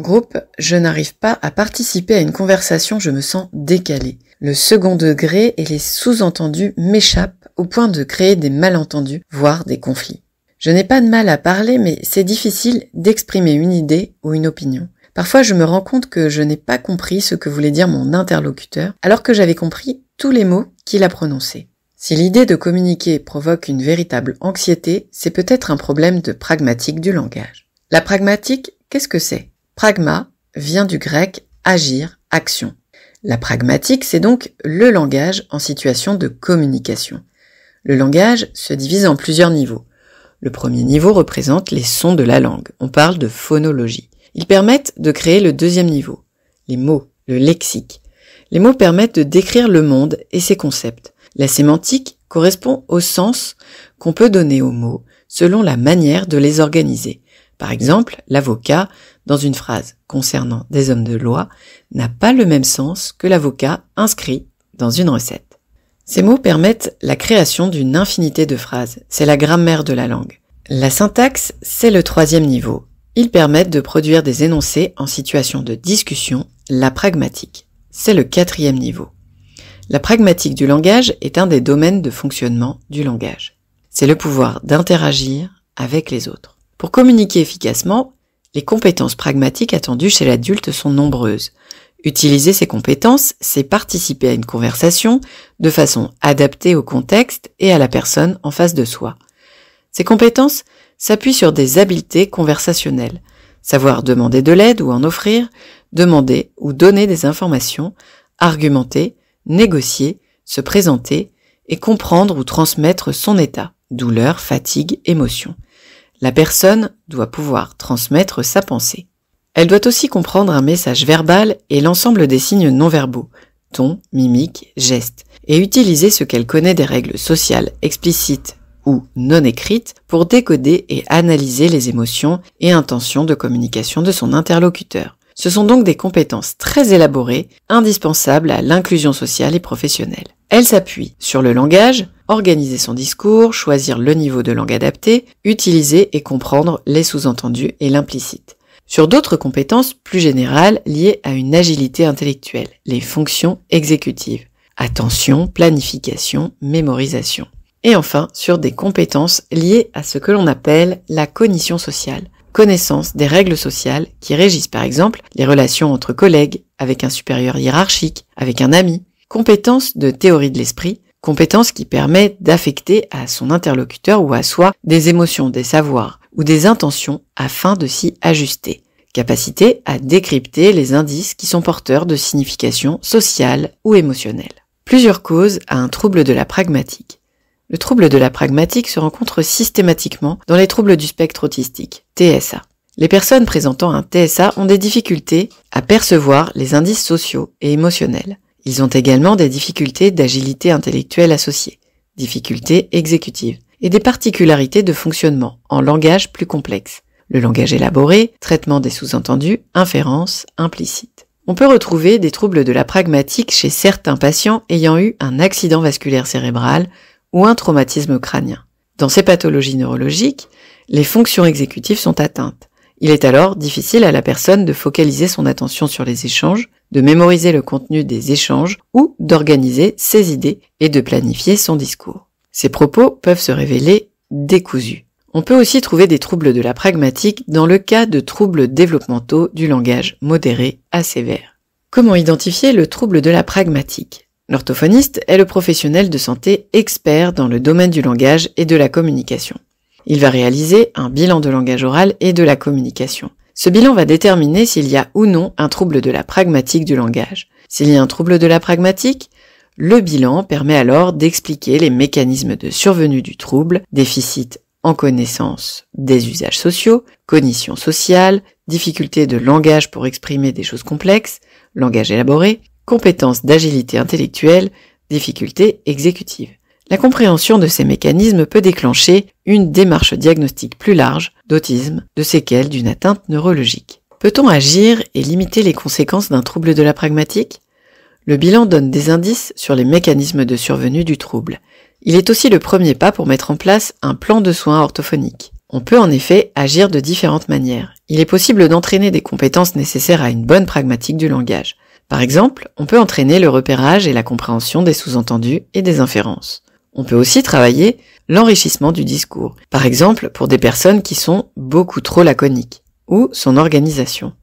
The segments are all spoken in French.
groupe, je n'arrive pas à participer à une conversation, je me sens décalée. Le second degré et les sous-entendus m'échappent au point de créer des malentendus, voire des conflits. Je n'ai pas de mal à parler, mais c'est difficile d'exprimer une idée ou une opinion. Parfois, je me rends compte que je n'ai pas compris ce que voulait dire mon interlocuteur, alors que j'avais compris tous les mots qu'il a prononcés. Si l'idée de communiquer provoque une véritable anxiété, c'est peut-être un problème de pragmatique du langage. La pragmatique, qu'est-ce que c'est ? Pragma vient du grec agir, action. La pragmatique, c'est donc le langage en situation de communication. Le langage se divise en plusieurs niveaux. Le premier niveau représente les sons de la langue. On parle de phonologie. Ils permettent de créer le deuxième niveau, les mots, le lexique. Les mots permettent de décrire le monde et ses concepts. La sémantique correspond au sens qu'on peut donner aux mots selon la manière de les organiser. Par exemple, l'avocat, dans une phrase concernant des hommes de loi, n'a pas le même sens que l'avocat inscrit dans une recette. Ces mots permettent la création d'une infinité de phrases. C'est la grammaire de la langue. La syntaxe, c'est le troisième niveau. Ils permettent de produire des énoncés en situation de discussion, la pragmatique. C'est le quatrième niveau. La pragmatique du langage est un des domaines de fonctionnement du langage. C'est le pouvoir d'interagir avec les autres. Pour communiquer efficacement, les compétences pragmatiques attendues chez l'adulte sont nombreuses. Utiliser ces compétences, c'est participer à une conversation de façon adaptée au contexte et à la personne en face de soi. Ces compétences s'appuient sur des habiletés conversationnelles. Savoir demander de l'aide ou en offrir, demander ou donner des informations, argumenter, négocier, se présenter et comprendre ou transmettre son état, douleur, fatigue, émotion. La personne doit pouvoir transmettre sa pensée. Elle doit aussi comprendre un message verbal et l'ensemble des signes non-verbaux, ton, mimique, gestes, et utiliser ce qu'elle connaît des règles sociales explicites ou non écrites pour décoder et analyser les émotions et intentions de communication de son interlocuteur. Ce sont donc des compétences très élaborées, indispensables à l'inclusion sociale et professionnelle. Elle s'appuie sur le langage, organiser son discours, choisir le niveau de langue adapté, utiliser et comprendre les sous-entendus et l'implicite. Sur d'autres compétences plus générales liées à une agilité intellectuelle, les fonctions exécutives, attention, planification, mémorisation. Et enfin, sur des compétences liées à ce que l'on appelle la cognition sociale, connaissance des règles sociales qui régissent par exemple les relations entre collègues, avec un supérieur hiérarchique, avec un ami, compétences de théorie de l'esprit, compétences qui permettent d'affecter à son interlocuteur ou à soi des émotions, des savoirs ou des intentions afin de s'y ajuster, capacité à décrypter les indices qui sont porteurs de signification sociale ou émotionnelle. Plusieurs causes à un trouble de la pragmatique. Le trouble de la pragmatique se rencontre systématiquement dans les troubles du spectre autistique, TSA. Les personnes présentant un TSA ont des difficultés à percevoir les indices sociaux et émotionnels. Ils ont également des difficultés d'agilité intellectuelle associées, difficultés exécutives, et des particularités de fonctionnement en langage plus complexe. Le langage élaboré, traitement des sous-entendus, inférence, implicite. On peut retrouver des troubles de la pragmatique chez certains patients ayant eu un accident vasculaire cérébral ou un traumatisme crânien. Dans ces pathologies neurologiques, les fonctions exécutives sont atteintes. Il est alors difficile à la personne de focaliser son attention sur les échanges, de mémoriser le contenu des échanges ou d'organiser ses idées et de planifier son discours. Ces propos peuvent se révéler décousus. On peut aussi trouver des troubles de la pragmatique dans le cas de troubles développementaux du langage modérés à sévères. Comment identifier le trouble de la pragmatique ? L'orthophoniste est le professionnel de santé expert dans le domaine du langage et de la communication. Il va réaliser un bilan de langage oral et de la communication. Ce bilan va déterminer s'il y a ou non un trouble de la pragmatique du langage. S'il y a un trouble de la pragmatique, le bilan permet alors d'expliquer les mécanismes de survenue du trouble, déficit en connaissance des usages sociaux, cognition sociale, difficulté de langage pour exprimer des choses complexes, langage élaboré, compétences d'agilité intellectuelle, difficultés exécutives. La compréhension de ces mécanismes peut déclencher une démarche diagnostique plus large d'autisme, de séquelles d'une atteinte neurologique. Peut-on agir et limiter les conséquences d'un trouble de la pragmatique ? Le bilan donne des indices sur les mécanismes de survenue du trouble. Il est aussi le premier pas pour mettre en place un plan de soins orthophoniques. On peut en effet agir de différentes manières. Il est possible d'entraîner des compétences nécessaires à une bonne pragmatique du langage. Par exemple, on peut entraîner le repérage et la compréhension des sous-entendus et des inférences. On peut aussi travailler l'enrichissement du discours, par exemple pour des personnes qui sont beaucoup trop laconiques, ou son organisation.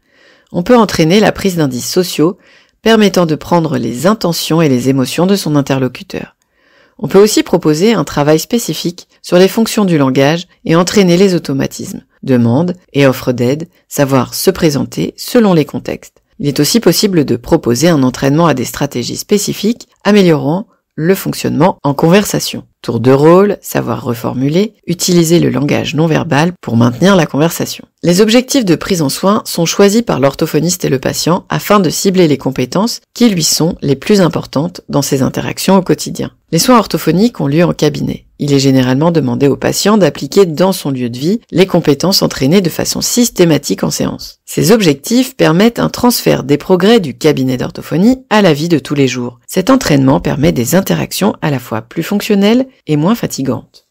On peut entraîner la prise d'indices sociaux permettant de prendre les intentions et les émotions de son interlocuteur. On peut aussi proposer un travail spécifique sur les fonctions du langage et entraîner les automatismes, demande et offre d'aide, savoir se présenter selon les contextes. Il est aussi possible de proposer un entraînement à des stratégies spécifiques améliorant le fonctionnement en conversation. Tour de rôle, savoir reformuler, utiliser le langage non verbal pour maintenir la conversation. Les objectifs de prise en soin sont choisis par l'orthophoniste et le patient afin de cibler les compétences qui lui sont les plus importantes dans ses interactions au quotidien. Les soins orthophoniques ont lieu en cabinet. Il est généralement demandé au patient d'appliquer dans son lieu de vie les compétences entraînées de façon systématique en séance. Ces objectifs permettent un transfert des progrès du cabinet d'orthophonie à la vie de tous les jours. Cet entraînement permet des interactions à la fois plus fonctionnelles et moins fatigantes.